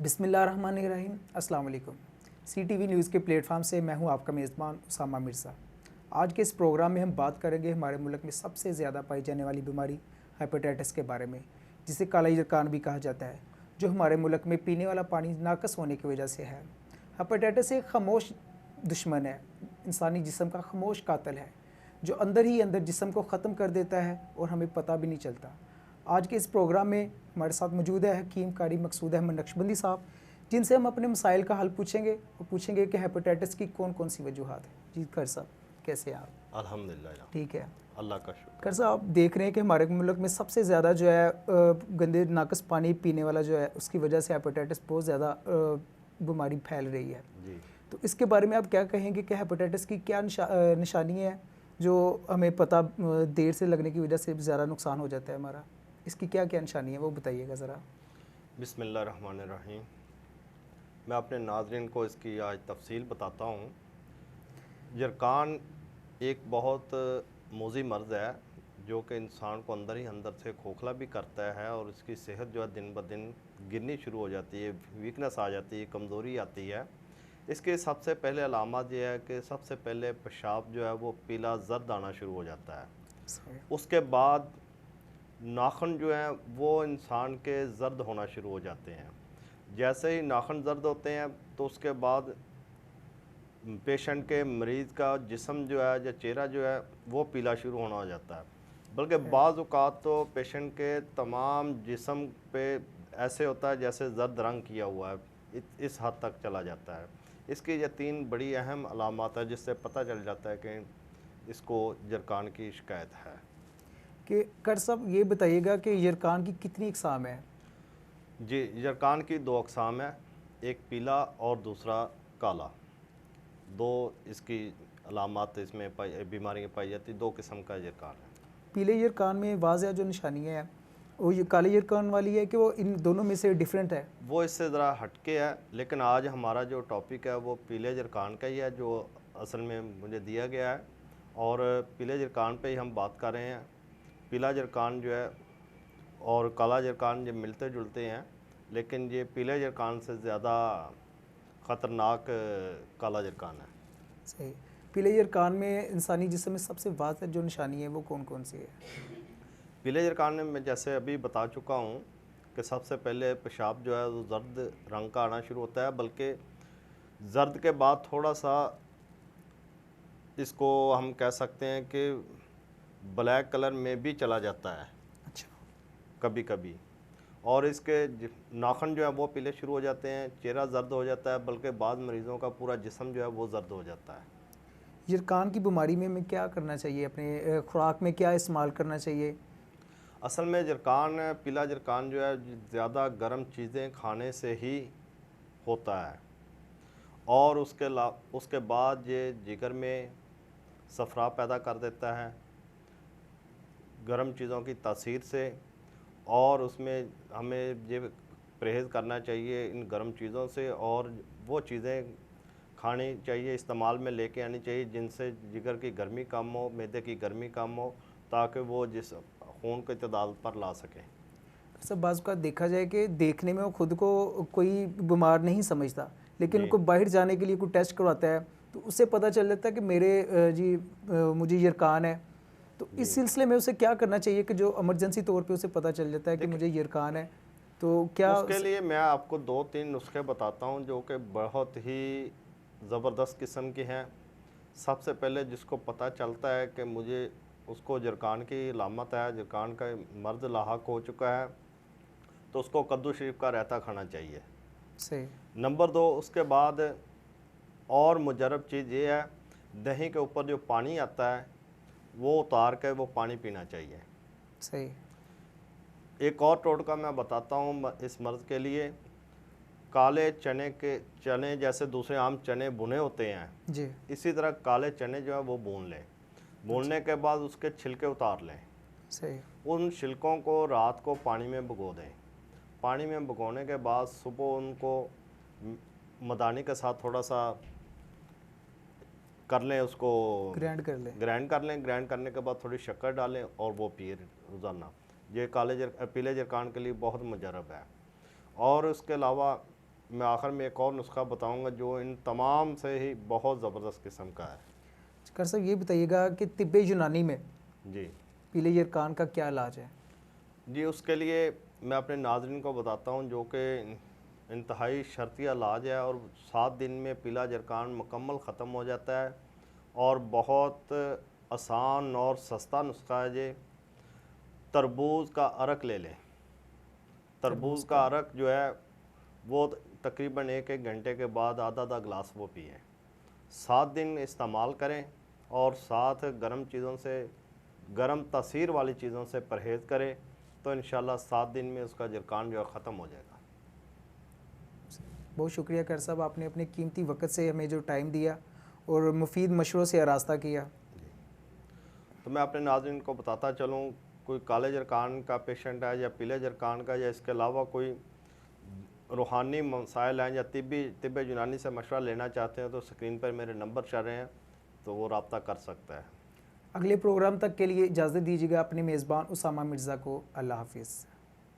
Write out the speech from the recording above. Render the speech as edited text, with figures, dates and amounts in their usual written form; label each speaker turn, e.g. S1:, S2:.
S1: बिस्मिल्लाहिर्रहमानिर्रहीम। अस्सलाम वालेकुम। CTV न्यूज़ के प्लेटफार्म से मैं हूं आपका मेज़बान उसामा मिर्ज़ा। आज के इस प्रोग्राम में हम बात करेंगे हमारे मुल्क में सबसे ज़्यादा पाई जाने वाली बीमारी हेपेटाइटिस के बारे में, जिसे काला यरकान भी कहा जाता है, जो हमारे मुल्क में पीने वाला पानी नाकस होने की वजह से है। हेपेटाइटिस एक खामोश दुश्मन है, इंसानी जिस्म का खामोश कातिल है, जो अंदर ही अंदर जिस्म को ख़त्म कर देता है और हमें पता भी नहीं चलता। आज के इस प्रोग्राम में हमारे साथ मौजूद है हकीम कारी मकसूद अहमद नक्शबंदी साहब, जिनसे हम अपने मसाइल का हल पूछेंगे और पूछेंगे कि हेपेटाइटिस की कौन कौन सी वजूहात है। जी कर साहब, कैसे हैं आप?
S2: अल्हम्दुलिल्लाह,
S1: ठीक है।
S2: अल्लाह का शुक्र।
S1: कर साहब, आप देख रहे हैं कि हमारे मुल्क में सबसे ज़्यादा जो है गंदे नाकस पानी पीने वाला जो है, उसकी वजह से हेपेटाइटिस बहुत ज़्यादा बीमारी फैल रही है।
S2: जी,
S1: तो इसके बारे में आप क्या कहेंगे कि हेपेटाइटिस की क्या निशानी है जो हमें पता देर से लगने की वजह से ज़्यादा नुकसान हो जाता है हमारा? इसकी क्या क्या निशानी है वो बताइएगा ज़रा।
S2: बिस्मिल्लाहिर्रहमानिर्रहीम। मैं अपने नाज़रीन को इसकी आज तफसील बताता हूँ। जरकान एक बहुत मोज़ी मर्ज़ है जो कि इंसान को अंदर ही अंदर से खोखला भी करता है और इसकी सेहत जो है दिन ब दिन गिरनी शुरू हो जाती है, वीकनेस आ जाती है, कमज़ोरी आती है। इसके सबसे पहले अलामत ये है कि सबसे पहले पेशाब जो है वो पीला ज़र्द आना शुरू हो जाता है।
S1: सही।
S2: उसके बाद नाखून जो हैं वो इंसान के ज़र्द होना शुरू हो जाते हैं। जैसे ही नाखून ज़र्द होते हैं तो उसके बाद पेशेंट के मरीज़ का जिस्म जो है या चेहरा जो है वो पीला शुरू होना हो जाता है। बल्कि बाज़ औक़ात तो पेशेंट के तमाम जिस्म पे ऐसे होता है जैसे ज़र्द रंग किया हुआ है, इस हद तक चला जाता है। इसकी ये 3 बड़ी अहम अलामत है जिससे पता चल जाता है कि इसको जरकान की शिकायत है।
S1: कि कर साहब ये बताइएगा कि यरकान की कितनी इकसाम है?
S2: जी, जरकान की 2 अक़साम है, एक पीला और दूसरा काला। 2 इसकी अलामत इसमें बीमारियाँ पाई जाती, 2 किस्म का जरकान है।
S1: पीले यरकान में वाज़ह जो निशानियाँ हैं वो ये काले यरकान वाली है कि वो इन दोनों में से डिफरेंट है?
S2: वो इससे ज़रा हटके है, लेकिन आज हमारा जो टॉपिक है वो पीले जरकान का ही है जो असल में मुझे दिया गया है, और पीले जरकान पे ही हम बात कर रहे हैं। पीला जरकान जो है और काला जरकान ये मिलते जुलते हैं, लेकिन ये पीले जरकान से ज़्यादा ख़तरनाक काला जरकान है।
S1: सही। पीले यरकान में इंसानी जिस्म में सबसे वाज़ह जो निशानी है वो कौन कौन सी है?
S2: पीले जरकान में मैं जैसे अभी बता चुका हूँ कि सबसे पहले पेशाब जो है वो ज़र्द रंग का आना शुरू होता है, बल्कि ज़र्द के बाद थोड़ा सा इसको हम कह सकते हैं कि ब्लैक कलर में भी चला जाता है
S1: अच्छा।
S2: कभी कभी, और इसके नाखून जो है वो पीले शुरू हो जाते हैं, चेहरा ज़र्द हो जाता है, बल्कि बाद मरीज़ों का पूरा जिस्म जो है वो ज़र्द हो जाता है।
S1: यरकान की बीमारी में हमें क्या करना चाहिए? अपने खुराक में क्या इस्तेमाल करना चाहिए?
S2: असल में जरकान पीला जरकान जो है ज़्यादा गर्म चीज़ें खाने से ही होता है, और उसके बाद ये जिगर में सफरा पैदा कर देता है गर्म चीज़ों की तासीर से, और उसमें हमें ये परहेज़ करना चाहिए इन गर्म चीज़ों से, और वो चीज़ें खानी चाहिए, इस्तेमाल में लेके आनी चाहिए जिनसे जिगर की गर्मी कम हो, मैदे की गर्मी कम हो, ताकि वो जिस खून के तदाद पर ला सकें।
S1: सब बाज़ का देखा जाए कि देखने में वो खुद को कोई बीमार नहीं समझता, लेकिन
S2: जी
S1: उनको बाहर जाने के लिए कोई टेस्ट करवाता है तो उससे पता चल जाता है कि मुझे यरकान है। तो इस
S2: जी
S1: सिलसिले में उसे क्या करना चाहिए कि जो इमरजेंसी तौर पे उसे पता चल जाता है कि
S2: देखिए,
S1: मुझे यरकान है, तो क्या
S2: उसके लिए मैं आपको 2-3 नुस्खे बताता हूँ जो कि बहुत ही ज़बरदस्त किस्म के हैं। सबसे पहले जिसको पता चलता है कि मुझे उसको जरकान की अलामत है, जरकान का मर्ज़ लाहक हो चुका है, तो उसको कद्दू शरीफ का रायता खाना चाहिए।
S1: सही।
S2: नंबर 2, उसके बाद और मुजरब चीज़ ये है, दही के ऊपर जो पानी आता है वो उतार के वो पानी पीना चाहिए।
S1: सही।
S2: एक और टोटका मैं बताता हूँ इस मर्ज़ के लिए। काले चने जैसे दूसरे आम चने भुने होते हैं,
S1: जी।
S2: इसी तरह काले चने जो है वो भून लें।
S1: अच्छा।
S2: भूनने के बाद उसके छिलके उतार लें।
S1: सही।
S2: उन छिलकों को रात को पानी में भिगो दें। पानी में भिगोने के बाद सुबह उनको मदानी के साथ थोड़ा सा कर लें, उसको
S1: ग्राइंड कर ले।
S2: ग्राइंड कर लें। ग्राइंड करने के बाद थोड़ी शक्कर डालें और वो पिए रोज़ाना। ये पीले जरकान के लिए बहुत मुजरब है। और उसके अलावा मैं आखिर में एक और नुस्खा बताऊंगा जो इन तमाम से ही बहुत ज़बरदस्त किस्म का है।
S1: डॉक्टर साहब ये बताइएगा कि तिब्बे यूनानी में
S2: जी
S1: पीले यरकान का क्या इलाज है?
S2: जी, उसके लिए मैं अपने नाज़रीन को बताता हूँ जो कि इंतहाई शर्तिया इलाज है और 7 दिन में पीला जरकान मुकम्मल ख़त्म हो जाता है और बहुत आसान और सस्ता नुस्खा है। ये तरबूज का अरक ले लें। तरबूज का अरक जो है वो तकरीबन 1-1 घंटे के बाद आधा गिलास वो पिएं। 7 दिन इस्तेमाल करें और साथ गर्म चीज़ों से, गर्म तासीर वाली चीज़ों से परहेज़ करें, तो इंशाल्लाह 7 दिन में उसका जरकान जो है ख़त्म हो जाएगा।
S1: बहुत शुक्रिया कर साहब, आपने अपने कीमती वक्त से हमें जो टाइम दिया और मुफीद मशवरों से आरास्ता किया।
S2: तो मैं अपने नाज़रीन को बताता चलूँ, कोई काले जरकान का पेशेंट है या पीले जरकान का, या इसके अलावा कोई रूहानी मसाइल हैं या तिब्बे यूनानी से मशवरा लेना चाहते हैं, तो स्क्रीन पर मेरे नंबर चल रहे हैं, तो वो रब्ता कर सकता है।
S1: अगले प्रोग्राम तक के लिए इजाज़त दीजिएगा अपने मेज़बान उसामा मिर्ज़ा को। अल्लाह हाफिज़।